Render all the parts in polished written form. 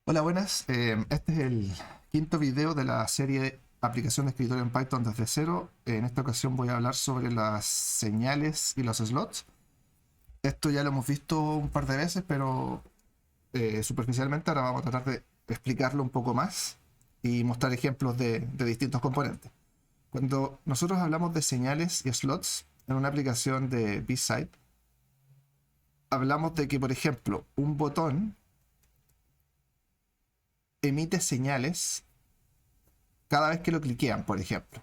Hola, buenas. Este es el quinto video de la serie Aplicación de escritorio en Python desde cero. En esta ocasión voy a hablar sobre las señales y los slots. Esto ya lo hemos visto un par de veces, pero superficialmente ahora vamos a tratar de explicarlo un poco más y mostrar ejemplos de distintos componentes. Cuando nosotros hablamos de señales y slots en una aplicación de B-Side, hablamos de que, por ejemplo, un botón emite señales cada vez que lo cliquean, por ejemplo.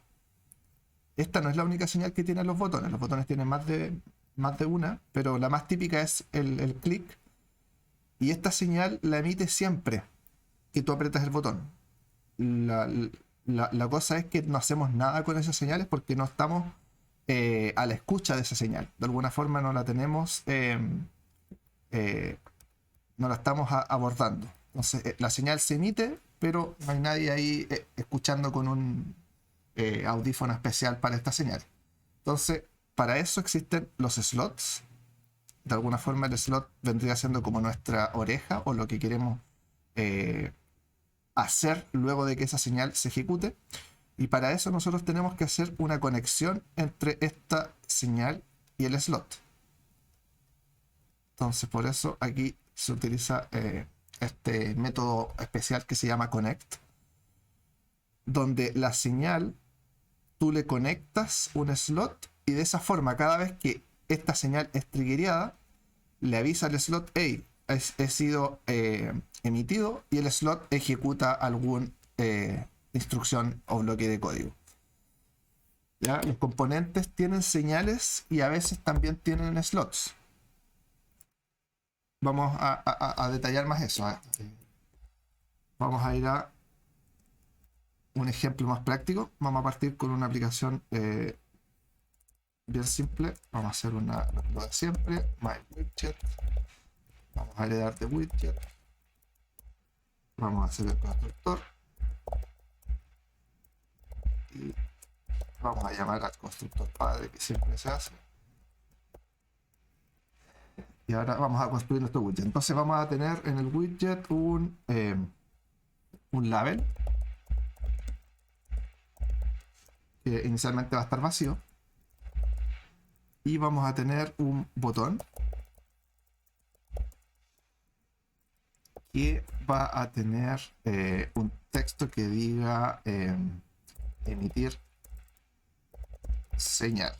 Esta no es la única señal que tienen los botones tienen más de una, pero la más típica es el clic, y esta señal la emite siempre que tú aprietas el botón. La, la cosa es que no hacemos nada con esas señales porque no estamos a la escucha de esa señal. De alguna forma no la tenemos, eh, no la estamos abordando. Entonces la señal se emite, pero no hay nadie ahí escuchando con un audífono especial para esta señal. Entonces, para eso existen los slots. De alguna forma el slot vendría siendo como nuestra oreja o lo que queremos eh, hacer luego de que esa señal se ejecute. Y para eso nosotros tenemos que hacer una conexión entre esta señal y el slot. Entonces, por eso aquí se utiliza este método especial que se llama connect, donde la señal tú le conectas un slot y de esa forma cada vez que esta señal es triggereada le avisa al slot: hey, he sido emitido, y el slot ejecuta alguna instrucción o bloque de código. ¿Ya? Los componentes tienen señales y a veces también tienen slots. Vamos a detallar más eso. Vamos a ir a un ejemplo más práctico. Vamos a partir con una aplicación bien simple. Vamos a hacer lo de siempre: MyWidget. Vamos a heredar de widget. Vamos a hacer el constructor y vamos a llamar al constructor padre, que siempre se hace. Y ahora vamos a construir nuestro widget. Entonces vamos a tener en el widget un label que inicialmente va a estar vacío, y vamos a tener un botón que va a tener un texto que diga emitir señal.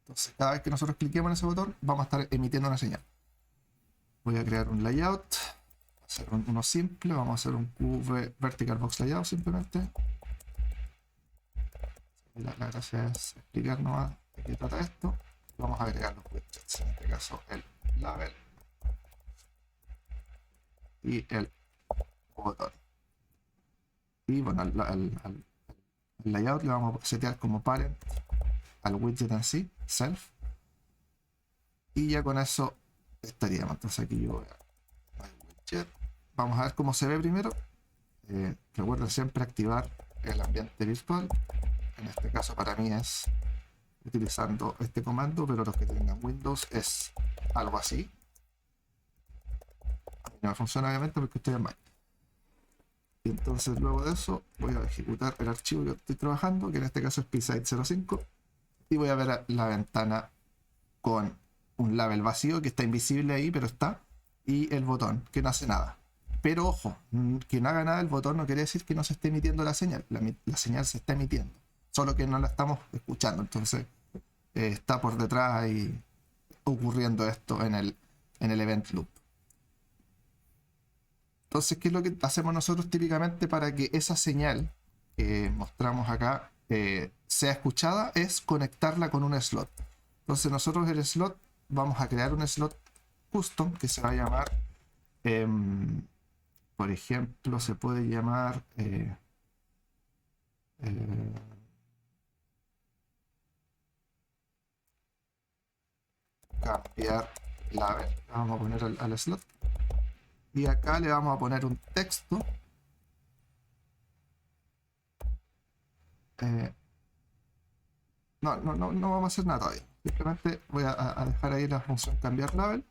Entonces cada vez que nosotros cliquemos en ese botón vamos a estar emitiendo una señal. Voy a crear un layout, hacer uno simple. Vamos a hacer un QV vertical box layout simplemente. La gracia es explicar nomás de qué trata esto. Vamos a agregar los widgets, en este caso el label y el botón. Y bueno, al layout le vamos a setear como parent al widget en sí, self, y ya con eso estaríamos. Entonces aquí yo voy a widget. Vamos a ver cómo se ve primero. Recuerda siempre activar el ambiente virtual. En este caso para mí es utilizando este comando, pero los que tengan Windows es algo así. A mí no me funciona obviamente porque estoy en Mac. Y entonces luego de eso voy a ejecutar el archivo que estoy trabajando, que en este caso es psite05, y voy a ver la ventana con un label vacío que está invisible ahí, pero está, y el botón que no hace nada. Pero ojo, que no haga nada el botón no quiere decir que no se esté emitiendo la señal. La señal se está emitiendo, solo que no la estamos escuchando. Entonces está por detrás y ocurriendo esto en el event loop. Entonces, ¿qué es lo que hacemos nosotros típicamente para que esa señal que mostramos acá sea escuchada? Es conectarla con un slot. Entonces nosotros el slot vamos a crear un slot custom que se va a llamar, por ejemplo, se puede llamar cambiar label. Vamos a poner al slot. Y acá le vamos a poner un texto. No vamos a hacer nada todavía. Simplemente voy a dejar ahí la función cambiar label.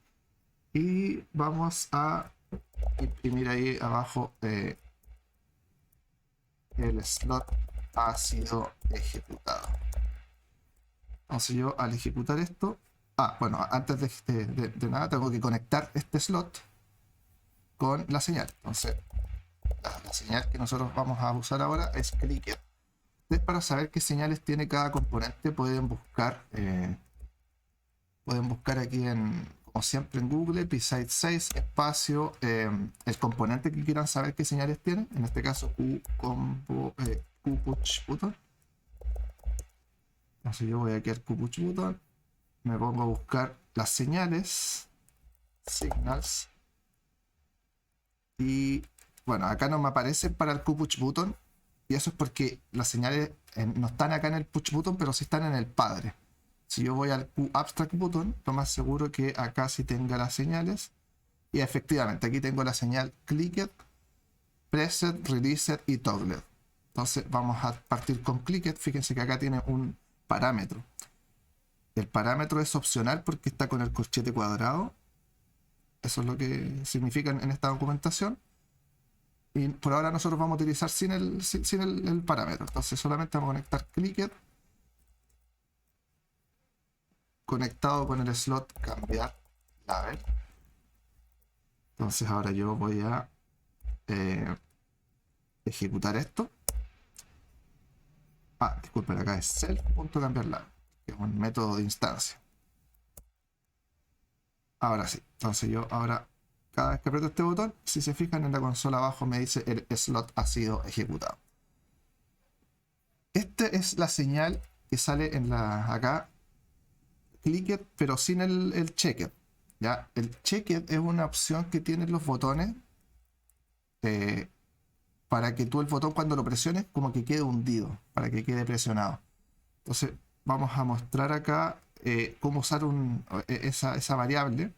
Y vamos a imprimir ahí abajo el slot ha sido ejecutado. Entonces yo al ejecutar esto, bueno, antes de nada tengo que conectar este slot con la señal. Entonces la señal que nosotros vamos a usar ahora es clicker. Ustedes, para saber qué señales tiene cada componente, pueden buscar aquí como siempre en Google, Precise6 espacio el componente que quieran saber qué señales tiene. En este caso QPush button. Entonces yo voy aquí al QPush button, me pongo a buscar las señales, signals, y bueno, acá no me aparecen para el QPush button, y eso es porque las señales no están acá en el push button, pero sí están en el padre. Si yo voy al QAbstract button, lo más seguro que acá sí tenga las señales, y efectivamente aquí tengo la señal clicked, preset, released y toggled. Entonces vamos a partir con clicked. Fíjense que acá tiene un parámetro. El parámetro es opcional porque está con el corchete cuadrado. Eso es lo que significa en esta documentación. Y por ahora nosotros vamos a utilizar sin el parámetro. Entonces solamente vamos a conectar clicked conectado con el slot cambiar label. Entonces ahora yo voy a ejecutar esto. Disculpen, acá es self.cambiar label, que es un método de instancia. Ahora sí, entonces yo ahora cada vez que aprieto este botón, si se fijan en la consola abajo me dice el slot ha sido ejecutado. Esta es la señal que sale en acá, clicked, pero sin el checked. ¿Ya? El checked es una opción que tienen los botones para que tú el botón cuando lo presiones como que quede hundido, para que quede presionado. Entonces vamos a mostrar acá cómo usar esa variable.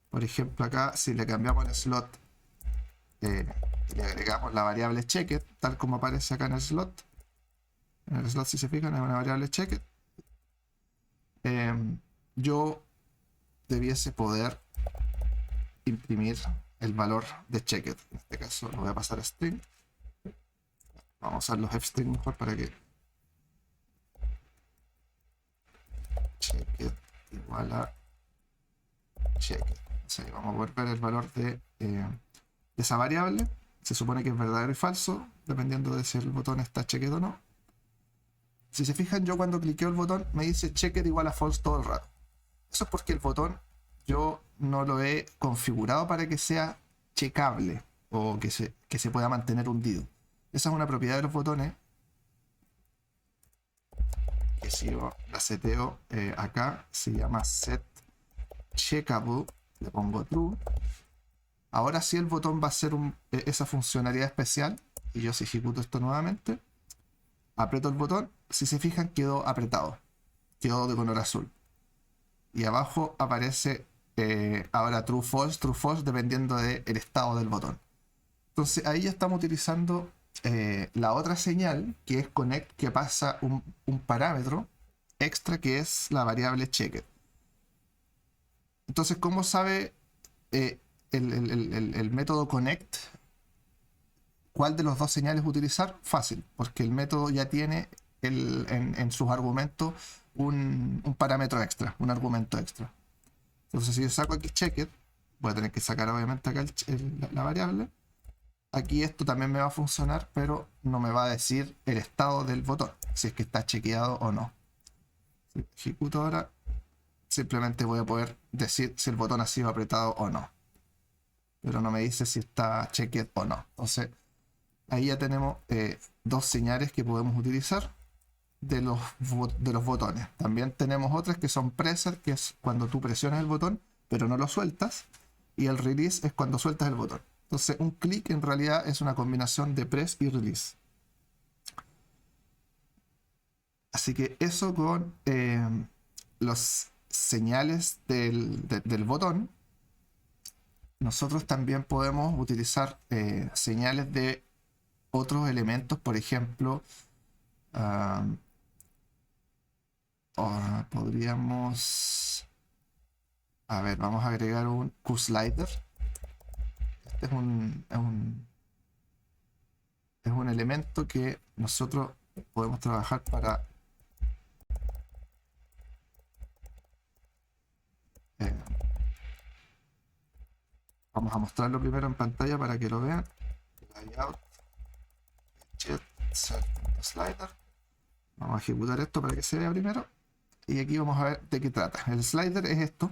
Por ejemplo, acá si le cambiamos el slot y le agregamos la variable checked, tal como aparece acá en el slot. En el slot, si se fijan, es una variable checked. Yo debiese poder imprimir el valor de checked. En este caso lo voy a pasar a string. Vamos a usar los fstring mejor para que checked igual a checked. Sí, vamos a poder ver el valor de esa variable. Se supone que es verdadero y falso, dependiendo de si el botón está checked o no. Si se fijan, yo cuando cliqueo el botón me dice checked igual a false todo el rato. Eso es porque el botón yo no lo he configurado para que sea checable o que se pueda mantener hundido. Esa es una propiedad de los botones que si yo la seteo acá, se llama set checkable, le pongo true. Ahora sí el botón va a hacer esa funcionalidad especial, y yo si ejecuto esto nuevamente, aprieto el botón, si se fijan quedó apretado, quedó de color azul. Y abajo aparece ahora true false, dependiendo del estado del botón. Entonces ahí ya estamos utilizando la otra señal, que es connect, que pasa un parámetro extra que es la variable checked. Entonces, ¿cómo sabe el método connect cuál de los dos señales utilizar? Fácil, porque el método ya tiene en sus argumentos un parámetro extra, un argumento extra. Entonces si yo saco aquí checked, voy a tener que sacar obviamente acá la variable. Aquí esto también me va a funcionar, pero no me va a decir el estado del botón, si es que está chequeado o no. Si ejecuto ahora, simplemente voy a poder decir si el botón ha sido apretado o no, pero no me dice si está checked o no. Entonces ahí ya tenemos dos señales que podemos utilizar de los botones. También tenemos otras que son preset, que es cuando tú presionas el botón pero no lo sueltas, y el release es cuando sueltas el botón. Entonces un clic en realidad es una combinación de press y release. Así que eso con los señales del botón. Nosotros también podemos utilizar señales de otros elementos, por ejemplo, podríamos, a ver, vamos a agregar un QSlider. slot es un elemento que nosotros podemos trabajar para vamos a mostrarlo primero en pantalla para que lo vean. Layout, slider. Vamos a ejecutar esto para que se vea primero. Y aquí vamos a ver de qué trata. El slider es esto.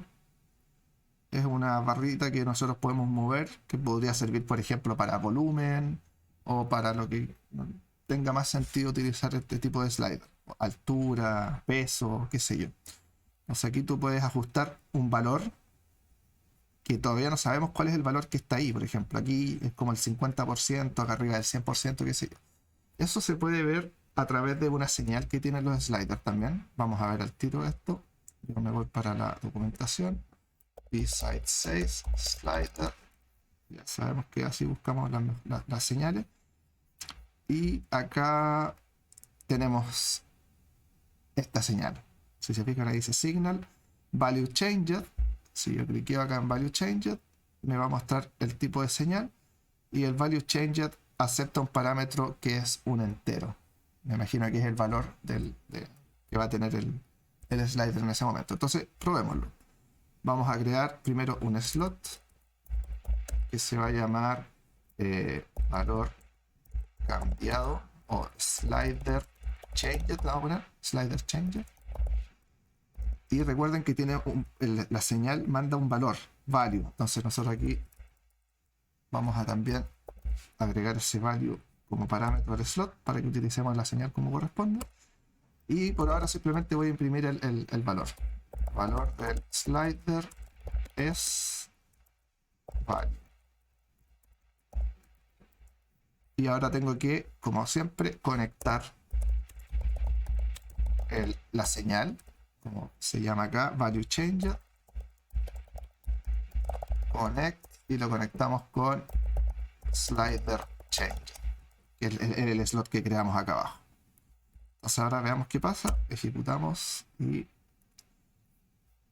Es una barrita que nosotros podemos mover, que podría servir, por ejemplo, para volumen o para lo que tenga más sentido utilizar este tipo de slider. Altura, peso, qué sé yo. Entonces aquí tú puedes ajustar un valor que todavía no sabemos cuál es el valor que está ahí. Por ejemplo, aquí es como el 50%, acá arriba del 100%, qué sé yo. Eso se puede ver a través de una señal que tienen los sliders también. Vamos a ver al tiro esto. Yo me voy para la documentación. Beside 6, slider. Ya sabemos que así buscamos las señales. Y acá tenemos esta señal. Si se fijan, ahí dice Signal, Value Changed. Si yo cliqueo acá en Value Changed, me va a mostrar el tipo de señal. Y el Value Changed acepta un parámetro que es un entero. Me imagino que es el valor que va a tener el slider en ese momento. Entonces, probémoslo. Vamos a crear primero un slot que se va a llamar valor cambiado o slider changed. Vamos a poner slider changed. Y recuerden que tiene la señal manda un valor, value. Entonces nosotros aquí vamos a también agregar ese value como parámetro del slot para que utilicemos la señal como corresponde. Y por ahora simplemente voy a imprimir el valor. Valor del slider es value. Y ahora tengo que, como siempre, conectar la señal, como se llama acá, value changer. Connect y lo conectamos con slider changer, que es el slot que creamos acá abajo. Entonces ahora veamos qué pasa. Ejecutamos y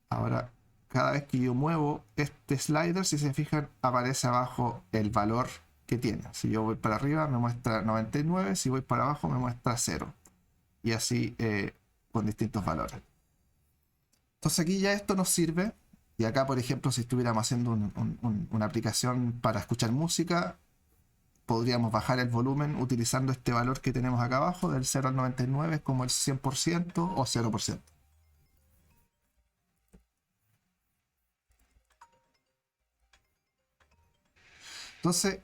ahora cada vez que yo muevo este slider, si se fijan, aparece abajo el valor que tiene. Si yo voy para arriba me muestra 99, si voy para abajo me muestra 0. Y así con distintos valores. Entonces aquí ya esto nos sirve. Y acá, por ejemplo, si estuviéramos haciendo una aplicación para escuchar música, podríamos bajar el volumen utilizando este valor que tenemos acá abajo, del 0 al 99, como el 100% o 0%. Entonces,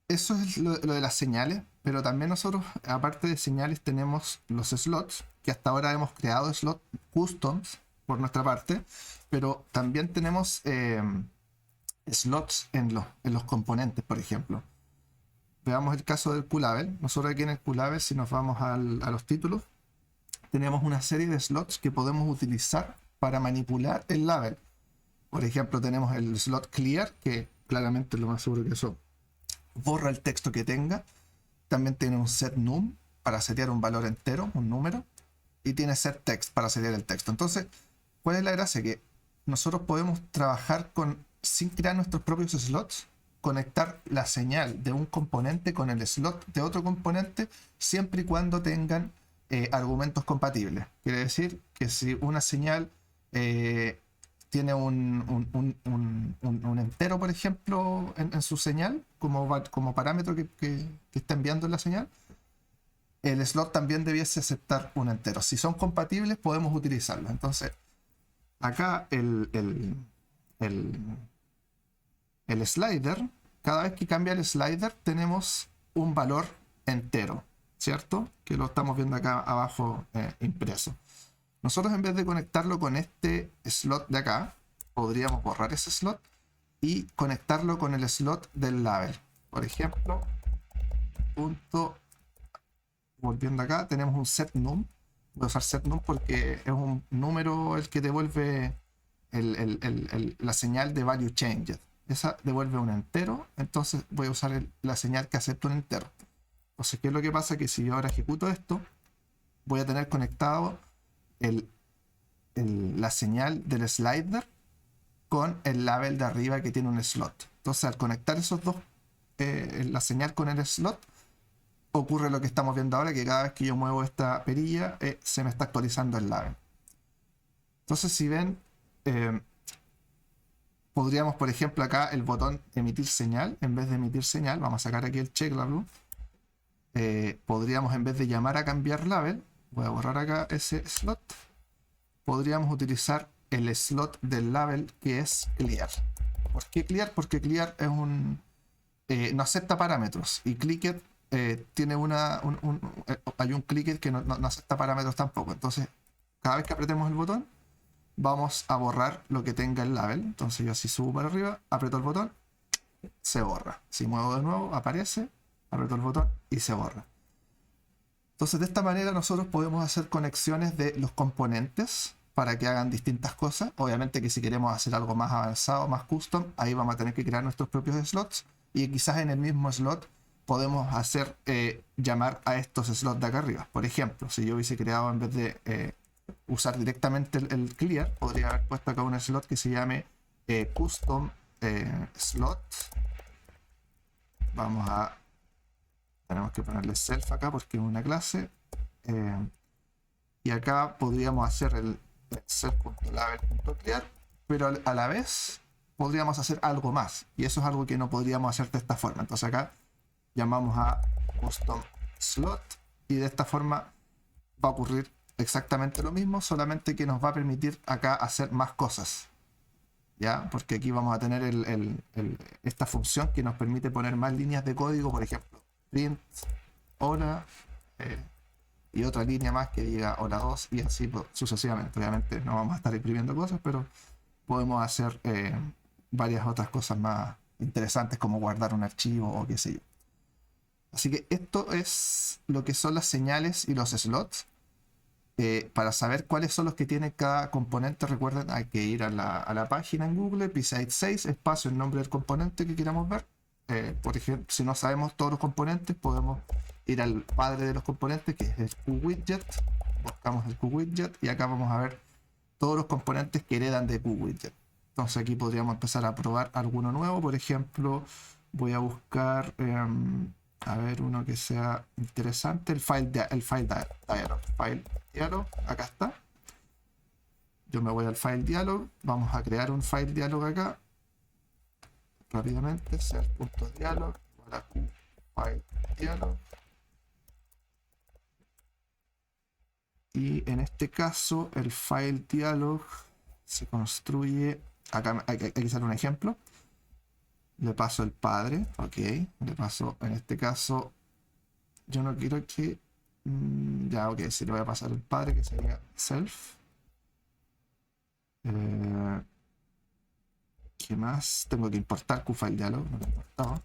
eso es lo de las señales, pero también nosotros, aparte de señales, tenemos los slots, que hasta ahora hemos creado slots customs por nuestra parte, pero también tenemos slots en los componentes, por ejemplo. Veamos el caso del QLabel. Nosotros aquí en el QLabel, si nos vamos a los títulos, tenemos una serie de slots que podemos utilizar para manipular el label. Por ejemplo, tenemos el slot clear, que claramente lo más seguro que eso borra el texto que tenga. También tiene un set num para setear un valor entero, un número. Y tiene set text para setear el texto. Entonces, ¿cuál es la gracia? Que nosotros podemos trabajar sin crear nuestros propios slots, conectar la señal de un componente con el slot de otro componente, siempre y cuando tengan argumentos compatibles. Quiere decir que si una señal tiene un entero, por ejemplo, en su señal, como parámetro que está enviando en la señal, el slot también debiese aceptar un entero. Si son compatibles, podemos utilizarlo. Entonces, acá el slider, cada vez que cambia el slider, tenemos un valor entero, ¿cierto? Que lo estamos viendo acá abajo impreso. Nosotros, en vez de conectarlo con este slot de acá, podríamos borrar ese slot y conectarlo con el slot del label. Por ejemplo, volviendo acá, tenemos un set num. Voy a usar set num porque es un número el que devuelve la señal de value changed. Esa devuelve un entero, entonces voy a usar la señal que acepta un entero. Entonces, ¿qué es lo que pasa? Que si yo ahora ejecuto esto, voy a tener conectado la señal del slider con el label de arriba que tiene un slot. Entonces al conectar esos dos, la señal con el slot, ocurre lo que estamos viendo ahora, que cada vez que yo muevo esta perilla, se me está actualizando el label. Entonces si ven, podríamos, por ejemplo, acá el botón emitir señal, en vez de emitir señal, vamos a sacar aquí el check label, podríamos, en vez de llamar a cambiar label, voy a borrar acá ese slot, podríamos utilizar el slot del label que es clear. ¿Por qué clear? Porque clear es no acepta parámetros, y clicked tiene hay un clicked que no acepta parámetros tampoco. Entonces cada vez que apretemos el botón vamos a borrar lo que tenga el label. Entonces yo si subo para arriba, aprieto el botón, se borra. Si muevo de nuevo, aparece, aprieto el botón y se borra. Entonces de esta manera nosotros podemos hacer conexiones de los componentes para que hagan distintas cosas. Obviamente que si queremos hacer algo más avanzado, más custom, ahí vamos a tener que crear nuestros propios slots, y quizás en el mismo slot podemos hacer llamar a estos slots de acá arriba. Por ejemplo, si yo hubiese creado, en vez de usar directamente el clear, podría haber puesto acá un slot que se llame custom slot. Tenemos que ponerle self acá porque es una clase, y acá podríamos hacer el self.label.clear, pero a la vez podríamos hacer algo más, y eso es algo que no podríamos hacer de esta forma. Entonces acá llamamos a custom slot, y de esta forma va a ocurrir exactamente lo mismo, solamente que nos va a permitir acá hacer más cosas, ¿ya? Porque aquí vamos a tener esta función que nos permite poner más líneas de código, por ejemplo, print hola, y otra línea más que diga hola 2, y así sucesivamente. Obviamente no vamos a estar imprimiendo cosas, pero podemos hacer varias otras cosas más interesantes, como guardar un archivo o qué sé yo. Así que esto es lo que son las señales y los slots. Para saber cuáles son los que tiene cada componente, recuerden, hay que ir a la página en Google, P6, espacio, el nombre del componente que queramos ver. Por ejemplo, si no sabemos todos los componentes, podemos ir al padre de los componentes, que es el QWidget. Buscamos el QWidget y acá vamos a ver todos los componentes que heredan de QWidget. Entonces aquí podríamos empezar a probar alguno nuevo. Por ejemplo, voy a buscar a ver uno que sea interesante, el file dialog, acá está. Yo me voy al file dialog, vamos a crear un file dialog acá rápidamente, self.dialog igual a file dialog, y en este caso el file dialog se construye acá. Hay que hacer un ejemplo. Le paso el padre, ok, le paso, en este caso yo no quiero que ya, ok, si le voy a pasar el padre, que sería self. ¿Qué más? Tengo que importar QFile dialog, no lo importaba.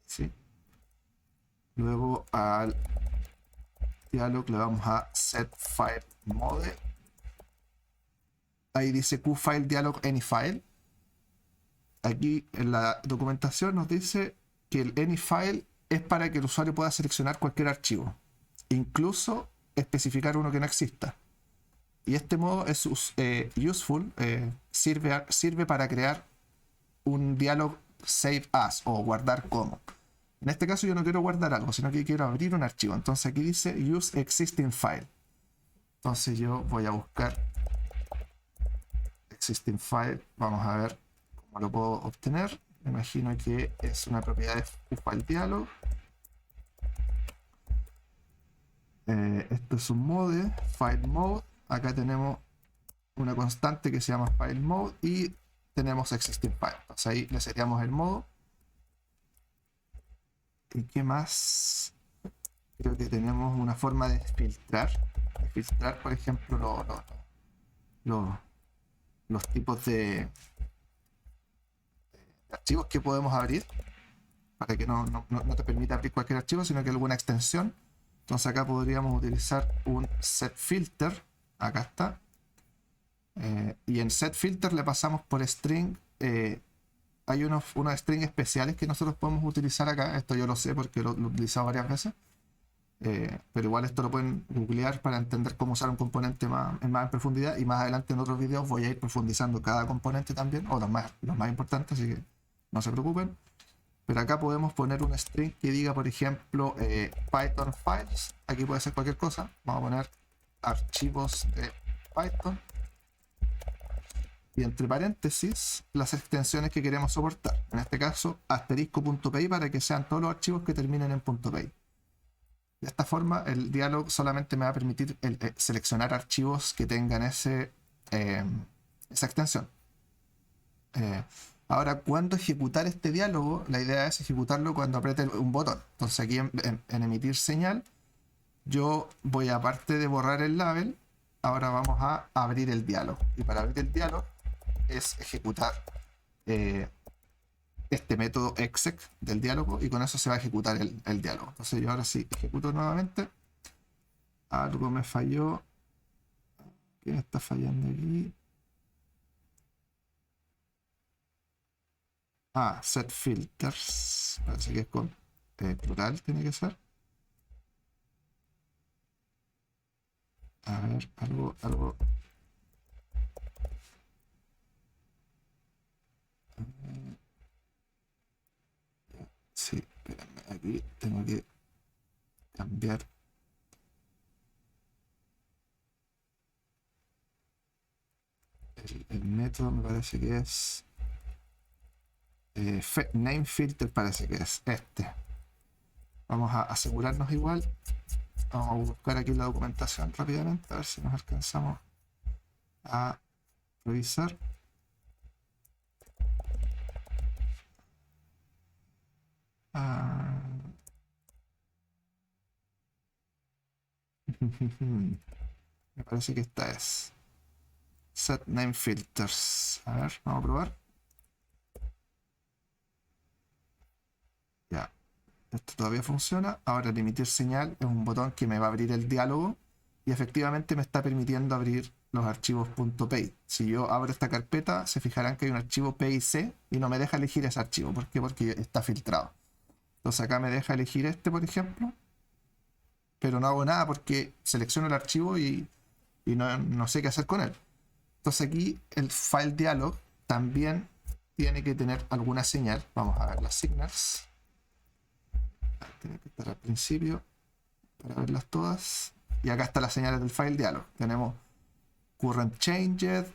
Sí. Luego al dialog le vamos a set file mode. Ahí dice QFile dialog anyfile. Aquí en la documentación nos dice que el anyfile es para que el usuario pueda seleccionar cualquier archivo, incluso especificar uno que no exista. Y este modo es useful, sirve para crear un dialog save as o guardar como. En este caso yo no quiero guardar algo, sino que quiero abrir un archivo. Entonces aquí dice use existing file. Entonces yo voy a buscar existing file. Vamos a ver cómo lo puedo obtener. Me imagino que es una propiedad de file dialog. Esto es un mode, file mode. Acá tenemos una constante que se llama file mode y tenemos existing file. Entonces ahí le seteamos el modo. ¿Y qué más? Creo que tenemos una forma de filtrar. Por ejemplo, los tipos de archivos que podemos abrir, para que no te permita abrir cualquier archivo, sino que alguna extensión. Entonces acá podríamos utilizar un set filter. Acá está. Y en set filter le pasamos por string. Hay unos string especiales que nosotros podemos utilizar acá. Esto yo lo sé porque lo he utilizado varias veces. Pero igual esto lo pueden googlear para entender cómo usar un componente más en profundidad, y más adelante en otros videos voy a ir profundizando cada componente también, o los más importantes, así que no se preocupen. Pero acá podemos poner un string que diga, por ejemplo, Python files. Aquí puede ser cualquier cosa. Vamos a poner archivos de Python. Y entre paréntesis, las extensiones que queremos soportar. En este caso, asterisco.py, para que sean todos los archivos que terminen en .py. De esta forma, el dialog solamente me va a permitir seleccionar archivos que tengan esa extensión. Ahora, ¿cuándo ejecutar este diálogo? La idea es ejecutarlo cuando apriete un botón. Entonces aquí en emitir señal, yo voy, aparte de borrar el label, ahora vamos a abrir el diálogo. Y para abrir el diálogo es ejecutar este método exec del diálogo, y con eso se va a ejecutar el diálogo. Entonces yo ahora sí ejecuto nuevamente. Algo me falló. ¿Qué me está fallando aquí? Set filters. Parece que es con plural, tiene que ser. A ver, algo. Sí, espérame, aquí tengo que cambiar. El método me parece que es name filter, parece que es este. Vamos a asegurarnos igual. Vamos a buscar aquí la documentación rápidamente, a ver si nos alcanzamos a revisar. Me parece que esta es set name filters. A ver, vamos a probar. Ya, esto todavía funciona. Ahora el emitir señal es un botón que me va a abrir el diálogo, y efectivamente me está permitiendo abrir los archivos .py. Si yo abro esta carpeta, se fijarán que hay un archivo PIC y no me deja elegir ese archivo. ¿Por qué? Porque está filtrado. Entonces acá me deja elegir este, por ejemplo, pero no hago nada porque selecciono el archivo y no sé qué hacer con él. Entonces aquí el file dialog también tiene que tener alguna señal. Vamos a ver las signals. Tiene que estar al principio para verlas todas. Y acá están las señales del file dialog. Tenemos current changed,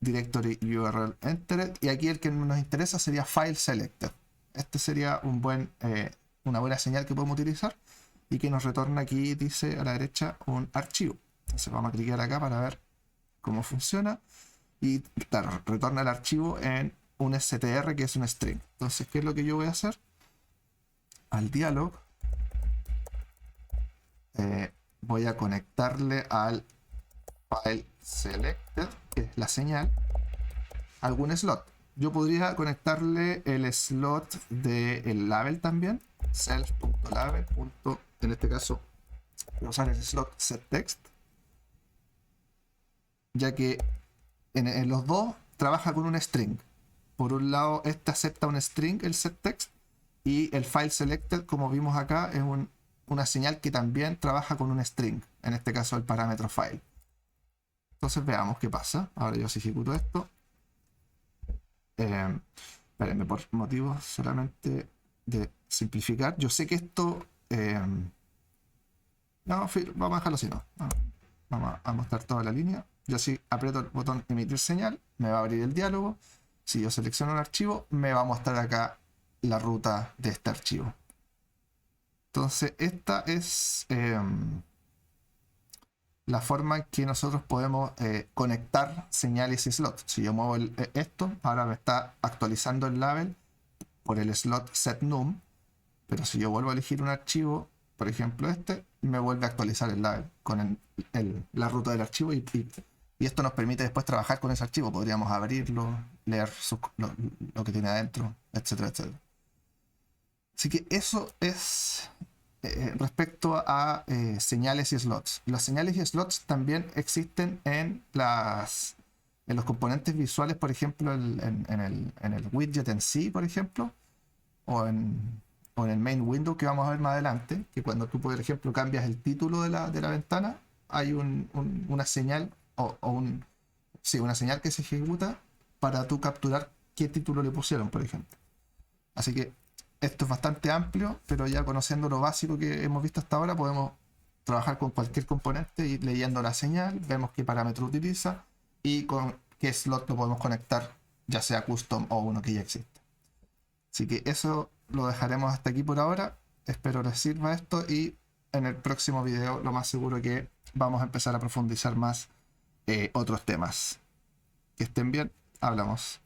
directory URL entered, y aquí el que nos interesa sería file selected. Este sería una buena señal que podemos utilizar, y que nos retorna aquí, dice a la derecha, un archivo. Entonces vamos a clicar acá para ver cómo funciona, y claro, retorna el archivo en un str, que es un string. Entonces, ¿qué es lo que yo voy a hacer? Al dialog voy a conectarle al file selected, que es la señal, algún slot. Yo podría conectarle el slot del label también, self.label. En este caso voy a usar el slot setText, ya que en los dos trabaja con un string. Por un lado, este acepta un string, el setText, y el file selected, como vimos acá, es una señal que también trabaja con un string, en este caso el parámetro file. Entonces veamos qué pasa. Ahora yo si ejecuto esto, espérenme, por motivos solamente de simplificar, yo sé que esto no, vamos a dejarlo así, no. Vamos a mostrar toda la línea. Yo si aprieto el botón emitir señal, me va a abrir el diálogo. Si yo selecciono un archivo, me va a mostrar acá la ruta de este archivo. Entonces esta es la forma en que nosotros podemos conectar señales y slots. Si yo muevo esto, ahora me está actualizando el label por el slot setNum, pero si yo vuelvo a elegir un archivo, por ejemplo este, me vuelve a actualizar el label con la ruta del archivo, y esto nos permite después trabajar con ese archivo. Podríamos abrirlo, leer lo que tiene adentro, etcétera, etcétera. Así que eso es respecto a señales y slots. Las señales y slots también existen en los componentes visuales, por ejemplo, en el widget en sí, por ejemplo, o en o en el main window que vamos a ver más adelante, que cuando tú, por ejemplo, cambias el título de la ventana, hay una señal sí, una señal que se ejecuta para tú capturar qué título le pusieron, por ejemplo. Así que esto es bastante amplio, pero ya conociendo lo básico que hemos visto hasta ahora, podemos trabajar con cualquier componente y leyendo la señal, vemos qué parámetro utiliza y con qué slot lo podemos conectar, ya sea custom o uno que ya existe. Así que eso lo dejaremos hasta aquí por ahora. Espero les sirva esto y en el próximo video lo más seguro que vamos a empezar a profundizar más otros temas. Que estén bien, hablamos.